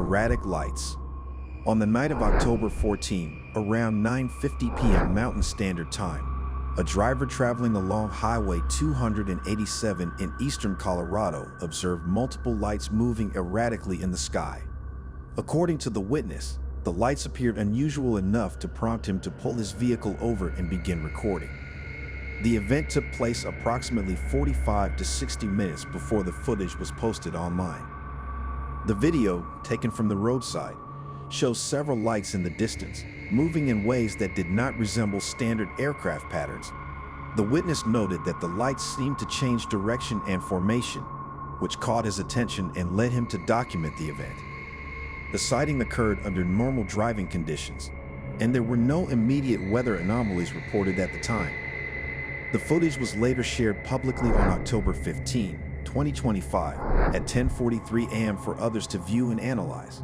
erratic lights. On the night of October 14, around 9:50 p.m. Mountain Standard Time, a driver traveling along Highway 287 in eastern Colorado observed multiple lights moving erratically in the sky. According to the witness, the lights appeared unusual enough to prompt him to pull his vehicle over and begin recording. The event took place approximately 45 to 60 minutes before the footage was posted online. The video, taken from the roadside, shows several lights in the distance, moving in ways that did not resemble standard aircraft patterns. The witness noted that the lights seemed to change direction and formation, which caught his attention and led him to document the event. The sighting occurred under normal driving conditions, and there were no immediate weather anomalies reported at the time. The footage was later shared publicly on October 15, 2025, at 10:43 a.m. for others to view and analyze.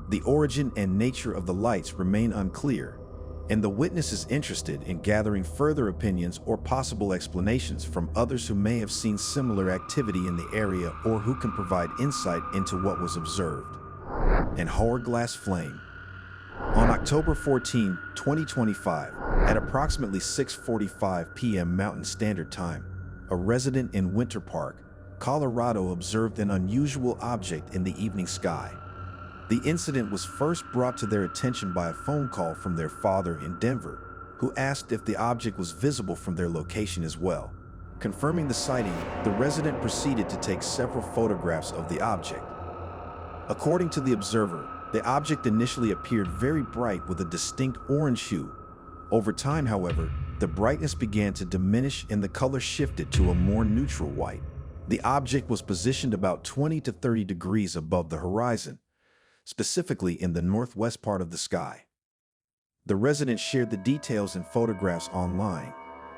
The origin and nature of the lights remain unclear, and the witness is interested in gathering further opinions or possible explanations from others who may have seen similar activity in the area or who can provide insight into what was observed. An hourglass flame. On October 14, 2025, at approximately 6:45 p.m. Mountain Standard Time, a resident in Winter Park, Colorado observed an unusual object in the evening sky. The incident was first brought to their attention by a phone call from their father in Denver, who asked if the object was visible from their location as well. Confirming the sighting, the resident proceeded to take several photographs of the object. According to the observer, the object initially appeared very bright with a distinct orange hue. Over time, however, the brightness began to diminish and the color shifted to a more neutral white. The object was positioned about 20 to 30 degrees above the horizon, specifically in the northwest part of the sky. The resident shared the details and photographs online,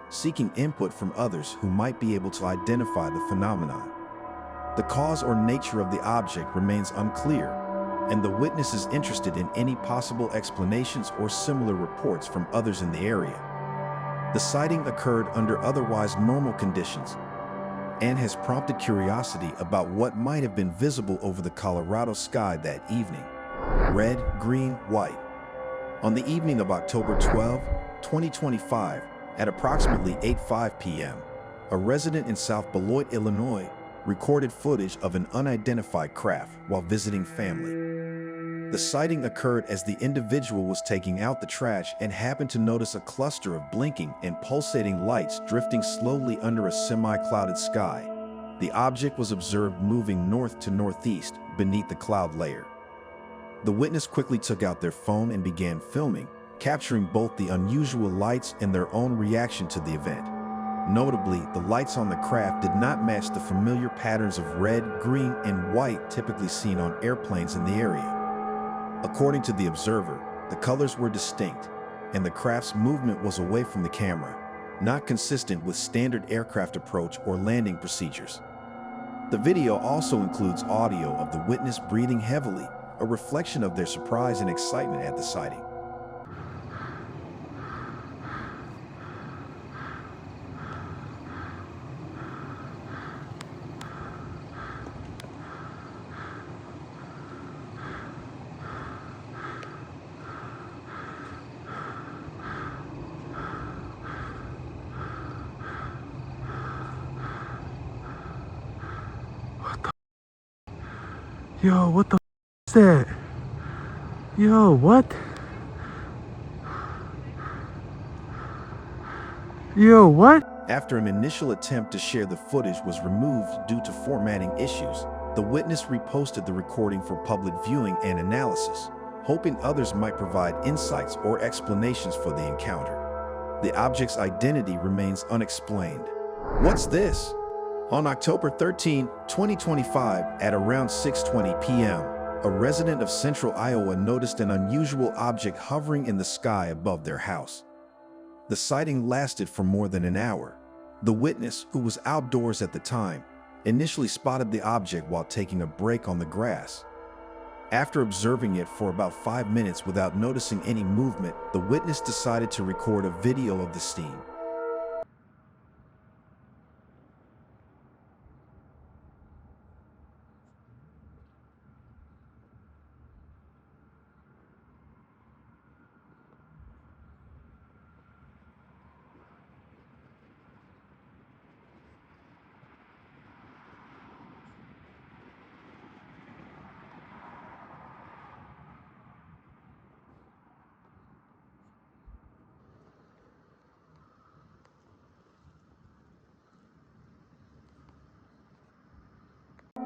seeking input from others who might be able to identify the phenomenon. The cause or nature of the object remains unclear, and the witness is interested in any possible explanations or similar reports from others in the area. The sighting occurred under otherwise normal conditions and has prompted curiosity about what might have been visible over the Colorado sky that evening. Red, green, white. On the evening of October 12, 2025, at approximately 8:05 p.m., a resident in South Beloit, Illinois, recorded footage of an unidentified craft while visiting family. The sighting occurred as the individual was taking out the trash and happened to notice a cluster of blinking and pulsating lights drifting slowly under a semi-clouded sky. The object was observed moving north to northeast beneath the cloud layer. The witness quickly took out their phone and began filming, capturing both the unusual lights and their own reaction to the event. Notably, the lights on the craft did not match the familiar patterns of red, green, and white typically seen on airplanes in the area. According to the observer, the colors were distinct, and the craft's movement was away from the camera, not consistent with standard aircraft approach or landing procedures. The video also includes audio of the witness breathing heavily, a reflection of their surprise and excitement at the sighting. Yo, what the f is that? Yo, what? Yo, what? After an initial attempt to share the footage was removed due to formatting issues, the witness reposted the recording for public viewing and analysis, hoping others might provide insights or explanations for the encounter. The object's identity remains unexplained. What's this? On October 13, 2025, at around 6:20 p.m., a resident of Central Iowa noticed an unusual object hovering in the sky above their house. The sighting lasted for more than an hour. The witness, who was outdoors at the time, initially spotted the object while taking a break on the grass. After observing it for about 5 minutes without noticing any movement, the witness decided to record a video of the scene.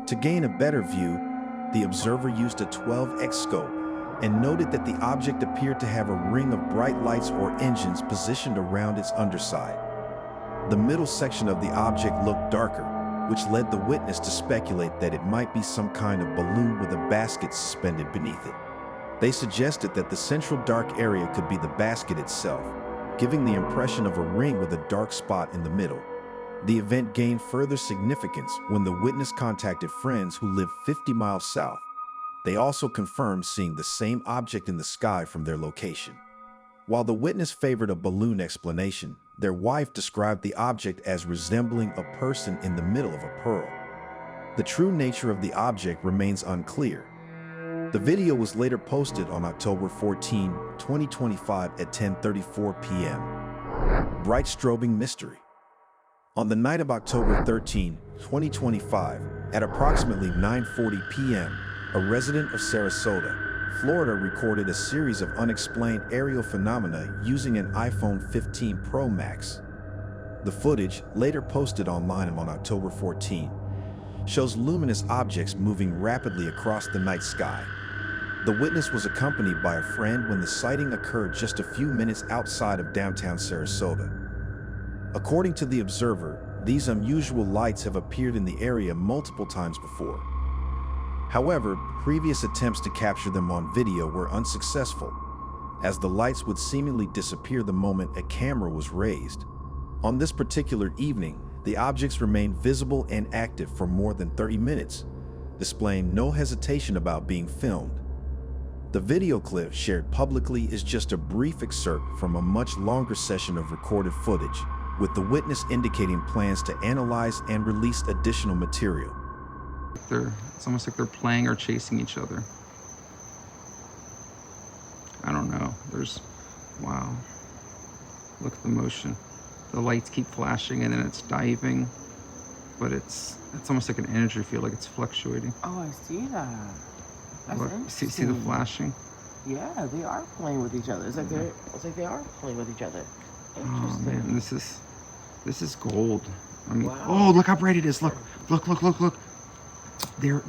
To gain a better view, the observer used a 12x scope and noted that the object appeared to have a ring of bright lights or engines positioned around its underside. The middle section of the object looked darker, which led the witness to speculate that it might be some kind of balloon with a basket suspended beneath it. They suggested that the central dark area could be the basket itself, giving the impression of a ring with a dark spot in the middle. The event gained further significance when the witness contacted friends who lived 50 miles south. They also confirmed seeing the same object in the sky from their location. While the witness favored a balloon explanation, their wife described the object as resembling a person in the middle of a pearl. The true nature of the object remains unclear. The video was later posted on October 14, 2025 at 10:34 p.m. Bright strobing mystery. On the night of October 13, 2025, at approximately 9:40 p.m., a resident of Sarasota, Florida recorded a series of unexplained aerial phenomena using an iPhone 15 Pro Max. The footage, later posted online on October 14, shows luminous objects moving rapidly across the night sky. The witness was accompanied by a friend when the sighting occurred just a few minutes outside of downtown Sarasota. According to the observer, these unusual lights have appeared in the area multiple times before. However, previous attempts to capture them on video were unsuccessful, as the lights would seemingly disappear the moment a camera was raised. On this particular evening, the objects remained visible and active for more than 30 minutes, displaying no hesitation about being filmed. The video clip shared publicly is just a brief excerpt from a much longer session of recorded footage, with the witness indicating plans to analyze and release additional material. It's almost like they're playing or chasing each other. I don't know. Wow. Look at the motion. The lights keep flashing and then it's diving, but it's almost like an energy field, like it's fluctuating. Oh, I see that. That's Look, interesting. see the flashing? Yeah, they are playing with each other. It's like they are playing with each other. Interesting. Oh man, this is gold. I mean, Wow. oh, look how bright it is. Look. There,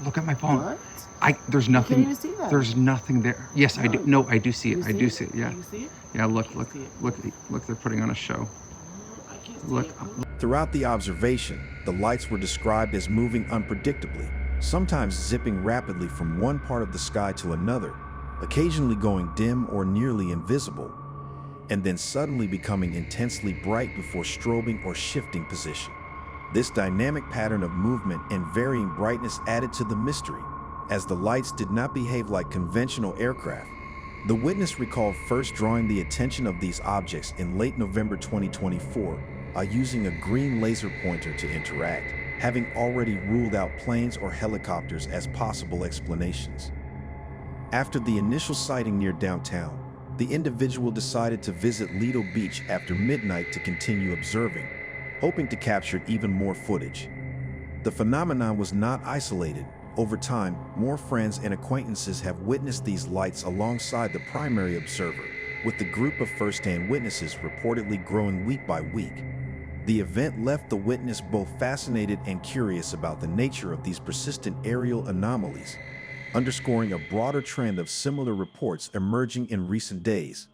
look at my phone. What? There's nothing. You can't even see that. There's nothing there. Yes, I do. No, I do see it. I do see it. Yeah. You see it? Yeah, look, I can't see it. look, they're putting on a show. I can't see Look. it. Throughout the observation, the lights were described as moving unpredictably, sometimes zipping rapidly from one part of the sky to another, occasionally going dim or nearly invisible, and then suddenly becoming intensely bright before strobing or shifting position. This dynamic pattern of movement and varying brightness added to the mystery, as the lights did not behave like conventional aircraft. The witness recalled first drawing the attention of these objects in late November 2024 by using a green laser pointer to interact, having already ruled out planes or helicopters as possible explanations. After the initial sighting near downtown, the individual decided to visit Lido Beach after midnight to continue observing, hoping to capture even more footage. The phenomenon was not isolated, Over time, more friends and acquaintances have witnessed these lights alongside the primary observer, with the group of first-hand witnesses reportedly growing week by week. The event left the witness both fascinated and curious about the nature of these persistent aerial anomalies, underscoring a broader trend of similar reports emerging in recent days.